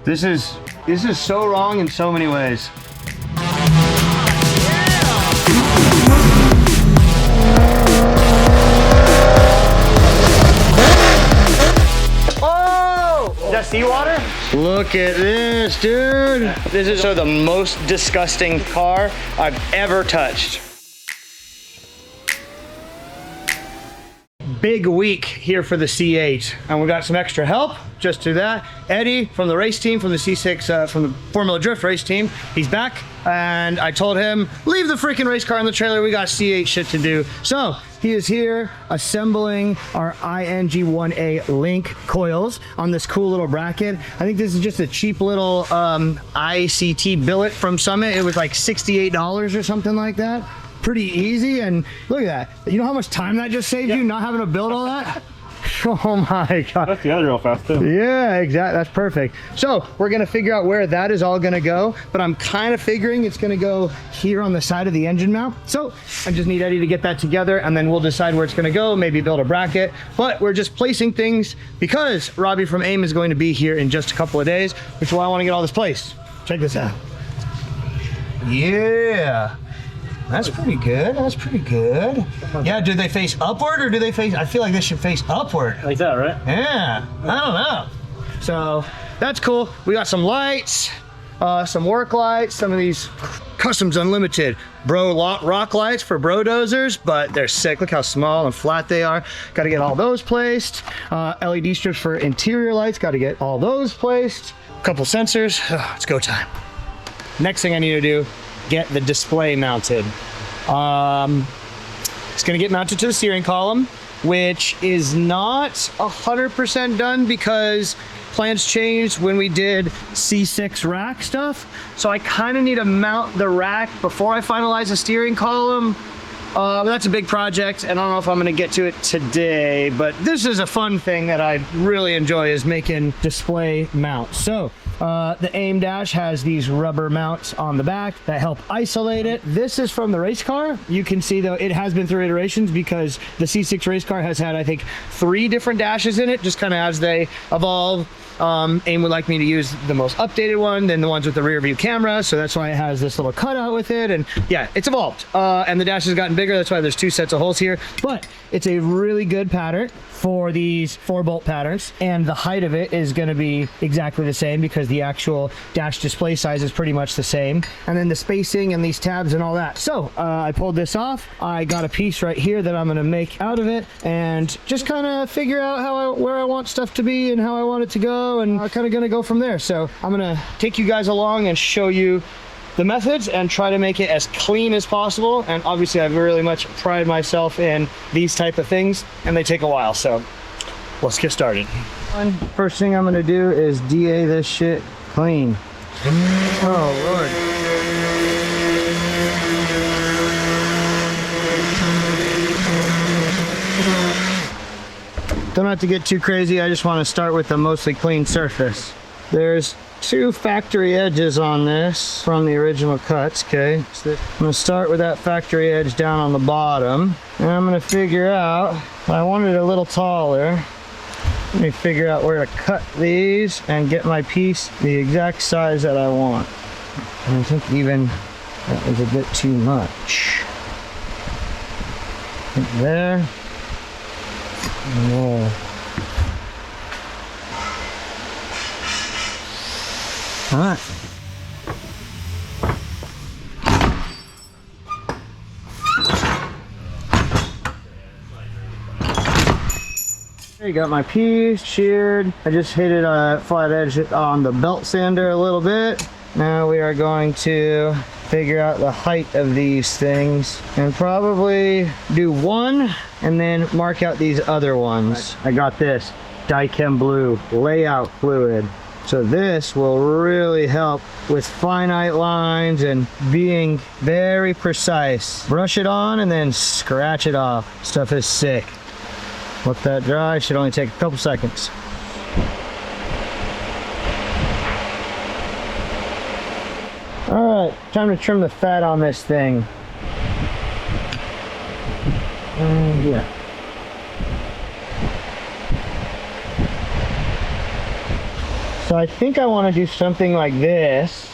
This is so wrong in so many ways. Is that seawater? Look at this, dude. This is the most disgusting car I've ever touched. Big week here for the C8, and we got some extra help just to that. Eddie from the race team, from the C6, from the Formula Drift race team, he's back, and I told him, leave the freaking race car in the trailer, we got C8 shit to do. So he is here assembling our ING1A link coils on this cool little bracket. I think this is just a cheap little ICT billet from Summit. It was like $68 or something like that. Pretty easy, and look at that. You know how much time that just saved you, not having to build all that? Oh my God. That's the other real fast too. Yeah, exactly. That's perfect. So we're gonna figure out where that is all gonna go, but I'm kind of figuring it's gonna go here on the side of the engine mount. So I just need Eddie to get that together, and then we'll decide where it's gonna go, maybe build a bracket. But we're just placing things because Robbie from AiM is going to be here in just a couple of days, which is why I want to get all this placed. Check this out. Yeah. That's pretty good. That's pretty good. Yeah, do they face upward or do they face? I feel like they should face upward. Like that, right? Yeah, I don't know. So that's cool. We got some lights, some work lights, some of these Customs Unlimited rock lights for bro dozers, but they're sick. Look how small and flat they are. Got to get all those placed. LED strips for interior lights. Got to get all those placed. Couple sensors. It's go time. Next thing I need to do, get the display mounted. It's gonna get mounted to the steering column, which is not 100% done because plans changed when we did C6 rack stuff. So I kind of need to mount the rack before I finalize the steering column. That's a big project, and I don't know if I'm gonna get to it today, but this is a fun thing that I really enjoy, is making display mounts. So the AiM dash has these rubber mounts on the back that help isolate it. This is from the race car. You can see though it has been through iterations because the C6 race car has had, I think, 3 different dashes in it, just kind of as they evolve. AiM would like me to use the most updated one than the ones with the rear view camera, so that's why it has this little cutout with it, and yeah, it's evolved. And the dash has gotten bigger, that's why there's 2 sets of holes here, but it's a really good pattern for these 4-bolt patterns, and the height of it is going to be exactly the same because the actual dash display size is pretty much the same, and then the spacing and these tabs and all that. So I pulled this off. I got a piece right here that I'm going to make out of it and just kind of figure out where I want stuff to be and how I want it to go, and I'm kind of going to go from there. So I'm going to take you guys along and show you the methods and try to make it as clean as possible. And obviously I really much pride myself in these type of things, and they take a while, so let's get started. First thing I'm going to do is DA this shit clean. Oh Lord. Don't have to get too crazy, I just want to start with a mostly clean surface. There's 2 factory edges on this from the original cuts, okay? So I'm going to start with that factory edge down on the bottom, and I'm going to figure out, I want it a little taller. Let me figure out where to cut these and get my piece the exact size that I want. And I think even that was a bit too much. There. There. All right. There you got my piece sheared. I just hit it flat edge on the belt sander a little bit. Now we are going to figure out the height of these things and probably do one and then mark out these other ones. I got this Dychem blue layout fluid. So this will really help with finite lines and being very precise. Brush it on and then scratch it off. Stuff is sick. Let that dry, should only take a couple seconds. All right, time to trim the fat on this thing. Yeah. So I think I want to do something like this.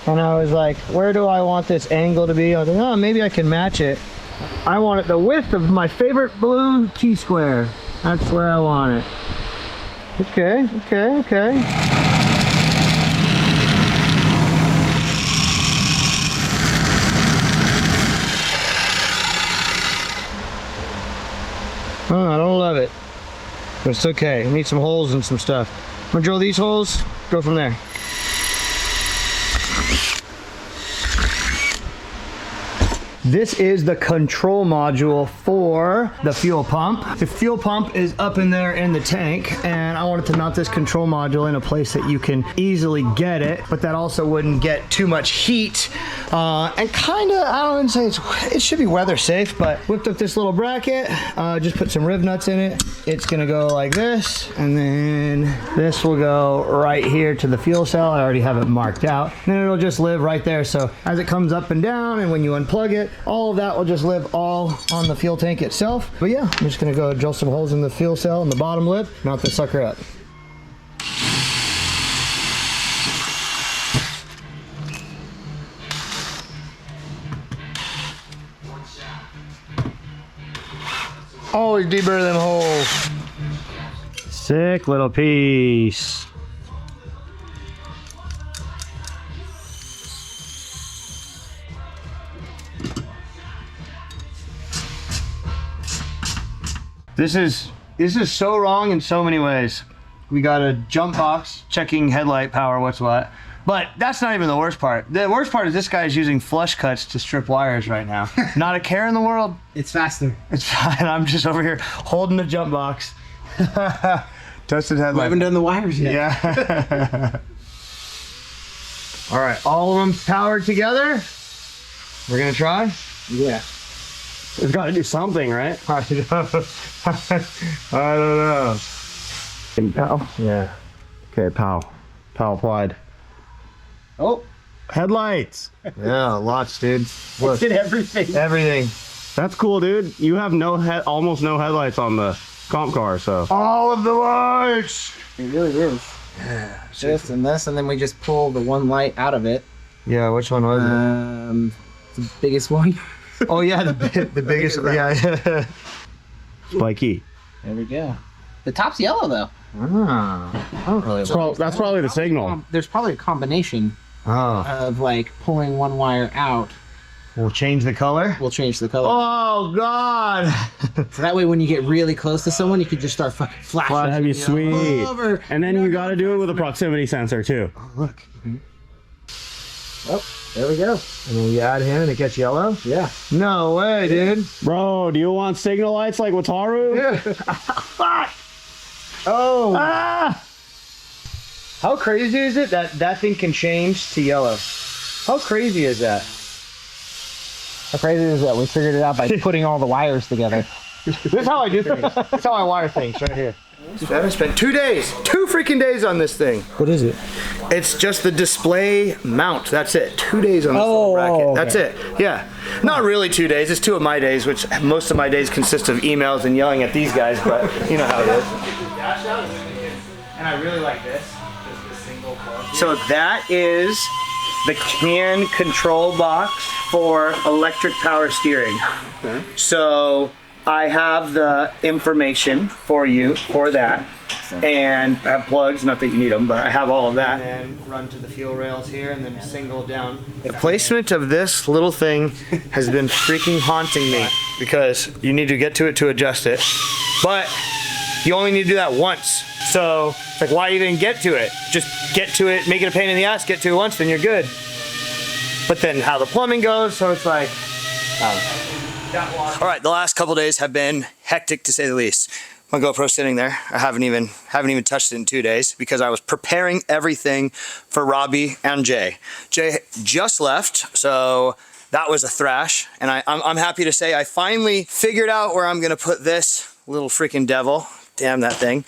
And I was like, where do I want this angle to be? I was like, oh, maybe I can match it. I want it the width of my favorite blue T-square. That's where I want it. Okay, okay, okay. Oh, I don't love it, but it's okay. I need some holes and some stuff. I'm gonna drill these holes, go from there. This is the control module for the fuel pump. The fuel pump is up in there in the tank, and I wanted to mount this control module in a place that you can easily get it, but that also wouldn't get too much heat. And kinda, I don't say it should be weather safe, but whipped up this little bracket, just put some riv nuts in it. It's gonna go like this, and then this will go right here to the fuel cell. I already have it marked out. Then it'll just live right there. So as it comes up and down, and when you unplug it, all of that will just live all on the fuel tank itself. But yeah, I'm just gonna go drill some holes in the fuel cell and the bottom lip, mount this sucker up. Always deburr them holes. Sick little piece. This is so wrong in so many ways. We got a jump box checking headlight power, what's what. But that's not even the worst part. The worst part is this guy is using flush cuts to strip wires right now. Not a care in the world. It's faster. It's fine. I'm just over here holding the jump box. Tested headlight. We haven't done the wires yet. Yeah. All right, all of them powered together. We're gonna try. Yeah. It's got to do something, right? I don't know. Pow. Yeah. Okay, pow. Pow applied. Oh, headlights. Yeah, lots, dude. Look. Did everything. Everything. That's cool, dude. You have almost no headlights on the comp car, so. All of the lights. It really is. Yeah. This and this, and then we just pull the one light out of it. Yeah, which one was it? The biggest one. Oh yeah, the biggest. Yeah. Spiky. There we go. The top's yellow though. Ah, I don't really. That's probably the signal. There's probably a combination of like pulling one wire out. We'll change the color. We'll change the color. Oh God! So that way, when you get really close to someone, you can just start fucking flashing. That'd be sweet. Over. And then you got to do it with a proximity sensor too. Oh, look. Oh, there we go. And then you add him and it gets yellow? Yeah. No way, dude. Bro, do you want signal lights like Wataru? Yeah. Fuck! Oh! Ah! How crazy is it that that thing can change to yellow? How crazy is that? How crazy is that? We figured it out by putting all the wires together. This is how I do things. This is how I wire things right here. I spent 2 days, 2 freaking days on this thing. What is it? It's just the display mount. That's it. 2 days on this little bracket. Okay. That's it. Yeah. Not really 2 days. It's 2 of my days, which most of my days consist of emails and yelling at these guys, but you know how it is. And I really like this. So that is the CAN control box for electric power steering. Okay. So I have the information for you for that, and I have plugs, not that you need them, but I have all of that. And then run to the fuel rails here and then single down. The placement of this little thing has been freaking haunting me because you need to get to it to adjust it, but you only need to do that once. So it's like, why even get to it? Just get to it, make it a pain in the ass, get to it once, then you're good. But then how the plumbing goes, so it's like, all right, the last couple days have been hectic to say the least. My GoPro's sitting there. I haven't even touched it in 2 days because I was preparing everything for Robbie and Jay. Jay just left, so that was a thrash. And I'm happy to say I finally figured out where I'm gonna put this little freaking devil. Damn that thing.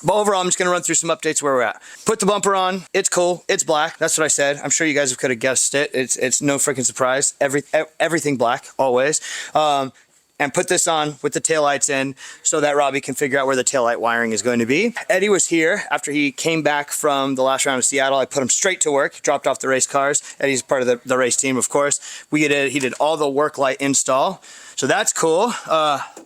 But overall, I'm just gonna run through some updates where we're at. Put the bumper on, it's cool, it's black, that's what I said. I'm sure you guys could have guessed it. It's no freaking surprise. Everything black, always. and put this on with the taillights in so that Robbie can figure out where the taillight wiring is going to be. Eddie was here after he came back from the last round of Seattle. I put him straight to work, dropped off the race cars. Eddie's part of the race team, of course. He did all the work light install. So that's cool.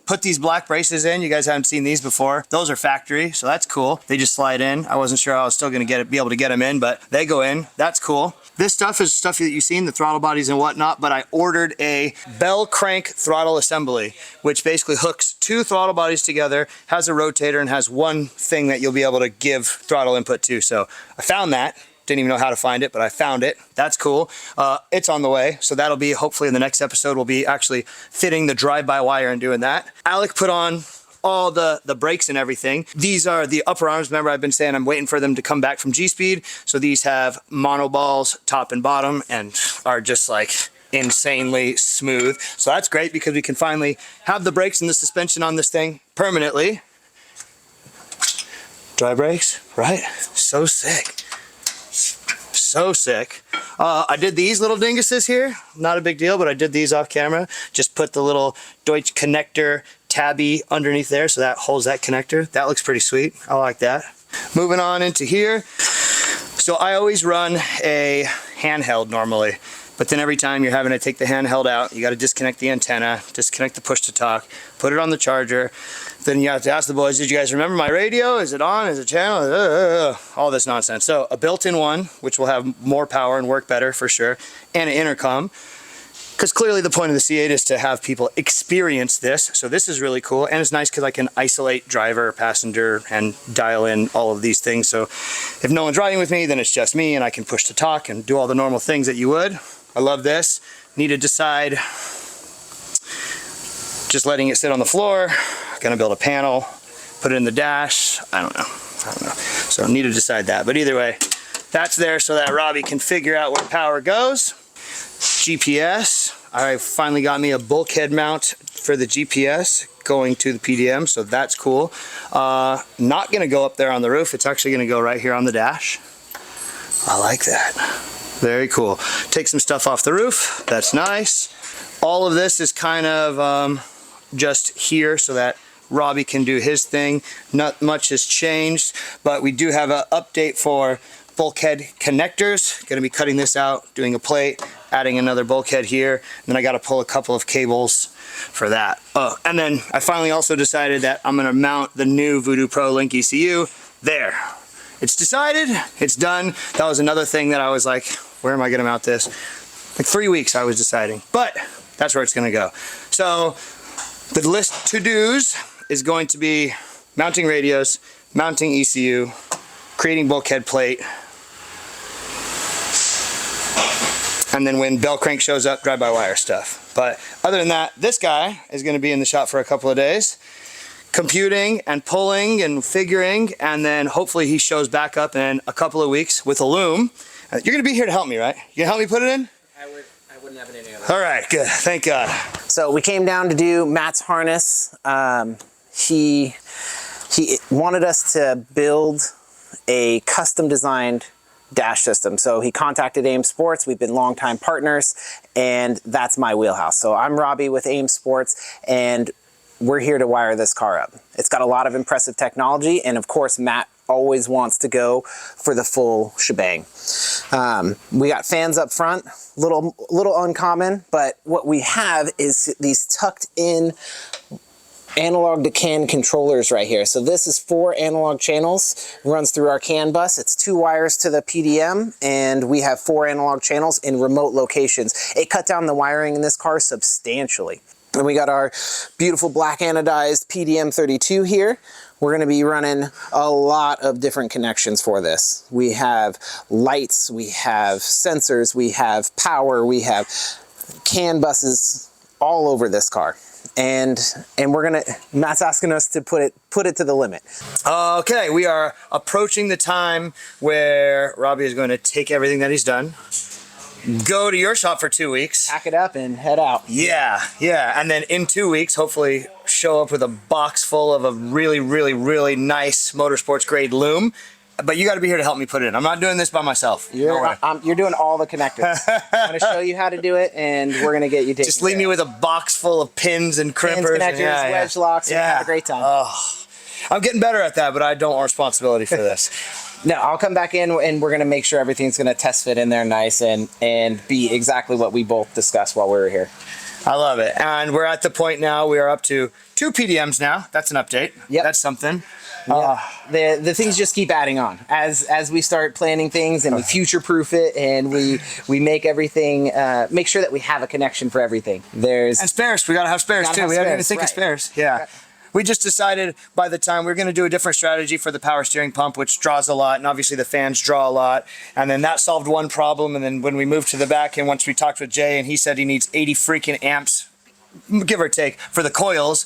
Put these black braces in. You guys haven't seen these before. Those are factory, so that's cool. They just slide in. I wasn't sure I was still gonna be able to get them in, but they go in. That's cool. This stuff is stuff that you've seen, the throttle bodies and whatnot, but I ordered a bell crank throttle assembly, which basically hooks 2 throttle bodies together, has a rotator, and has one thing that you'll be able to give throttle input to. So I found that. Didn't even know how to find it, but I found it. That's cool. It's on the way, so that'll be, hopefully in the next episode, we'll be actually fitting the drive-by wire and doing that. Alec put on all the brakes and everything. These are the upper arms. Remember, I've been saying I'm waiting for them to come back from G-Speed. So these have monoballs, top and bottom, and are just like insanely smooth. So that's great because we can finally have the brakes and the suspension on this thing permanently. Dry brakes, right? So sick. So sick. I did these little dinguses here. Not a big deal, but I did these off camera. Just put the little Deutsch connector tabby underneath there so that holds that connector. That looks pretty sweet. I like that. Moving on into here. So I always run a handheld normally, but then every time you're having to take the handheld out, you got to disconnect the antenna, disconnect the push to talk, put it on the charger. Then you have to ask the boys, did you guys remember my radio? Is it on? Is it channel? All this nonsense. So a built-in one, which will have more power and work better for sure, and an intercom. Because clearly the point of the C8 is to have people experience this. So this is really cool. And it's nice because I can isolate driver, passenger, and dial in all of these things. So if no one's riding with me, then it's just me and I can push to talk and do all the normal things that you would. I love this. Need to decide, just letting it sit on the floor. Gonna build a panel, put it in the dash. I don't know. So I need to decide that. But either way, that's there so that Robbie can figure out where power goes. GPS. I finally got me a bulkhead mount for the GPS going to the PDM, so that's cool. Not gonna go up there on the roof. It's actually gonna go right here on the dash. I like that. Very cool. Take some stuff off the roof. That's nice. All of this is kind of just here so that Robbie can do his thing. Not much has changed, but we do have an update for bulkhead connectors. Gonna be cutting this out, doing a plate, adding another bulkhead here, and then I gotta pull a couple of cables for that. Oh, and then I finally also decided that I'm gonna mount the new Voodoo Pro Link ECU there. It's decided, it's done. That was another thing that I was like, where am I gonna mount this? Like 3 weeks I was deciding, but that's where it's gonna go. So the list to-dos is going to be mounting radios, mounting ECU, creating bulkhead plate, and then when bell crank shows up, drive-by-wire stuff. But other than that, this guy is going to be in the shop for a couple of days, computing and pulling and figuring, and then hopefully he shows back up in a couple of weeks with a loom. You're going to be here to help me, right? You going to help me put it in? I wouldn't have it any other. All right, good. Thank God. So we came down to do Matt's harness. He wanted us to build a custom designed dash system. So he contacted AiM Sports. We've been longtime partners, and that's my wheelhouse. So I'm Robbie with AiM Sports, and we're here to wire this car up. It's got a lot of impressive technology, and of course Matt always wants to go for the full shebang. We got fans up front, little uncommon, but what we have is these tucked in analog to CAN controllers right here. So this is 4 analog channels, runs through our CAN bus. It's 2 wires to the PDM, and we have 4 analog channels in remote locations. It cut down the wiring in this car substantially. And we got our beautiful black anodized PDM 32 here. We're gonna be running a lot of different connections for this. We have lights, we have sensors, we have power, we have CAN buses all over this car. And we're gonna, Matt's asking us to put it to the limit. Okay, we are approaching the time where Robbie is going to take everything that he's done, go to your shop for 2 weeks. Pack it up and head out. Yeah. And then in 2 weeks, hopefully show up with a box full of a really, really, really nice motorsports grade loom But you got to be here to help me put it in. I'm not doing this by myself. You're doing all the connectors. I'm going to show you how to do it, and we're going to get you taken Just leave me with a box full of pins and crimpers. connectors, wedge locks, and have a great time. Oh, I'm getting better at that, but I don't want responsibility for this. No, I'll come back in, and we're going to make sure everything's going to test fit in there nice and be exactly what we both discussed while we were here. I love it. And we're at the point now, we are up to 2 PDMs now. That's an update. Yep. That's something. The things just keep adding on as we start planning things, and we future-proof it, and we make everything, make sure that we have a connection for everything. And spares. We got to have spares too. We haven't even think of spares. Yeah. Right. We just decided by the time we're going to do a different strategy for the power steering pump, which draws a lot, and obviously the fans draw a lot. And then that solved one problem. And then when we moved to the back, and once we talked with Jay, and he said he needs 80 freaking amps, give or take, for the coils,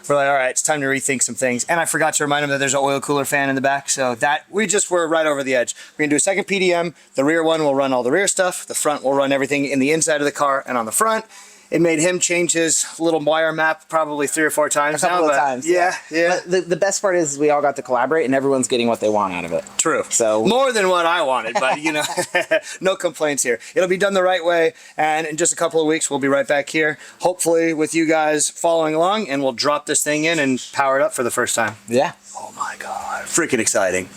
we're like, all right, it's time to rethink some things. And I forgot to remind him that there's an oil cooler fan in the back. So that we just were right over the edge. We're going to do a second PDM. The rear one will run all the rear stuff. The front will run everything in the inside of the car and on the front. It made him change his little wire map probably 3 or 4 times. A couple of times. Yeah. But the best part is we all got to collaborate, and everyone's getting what they want out of it. True. So more than what I wanted, but you know, no complaints here. It'll be done the right way, and in just a couple of weeks, we'll be right back here, hopefully with you guys following along, and we'll drop this thing in and power it up for the first time. Yeah. Oh my God, freaking exciting.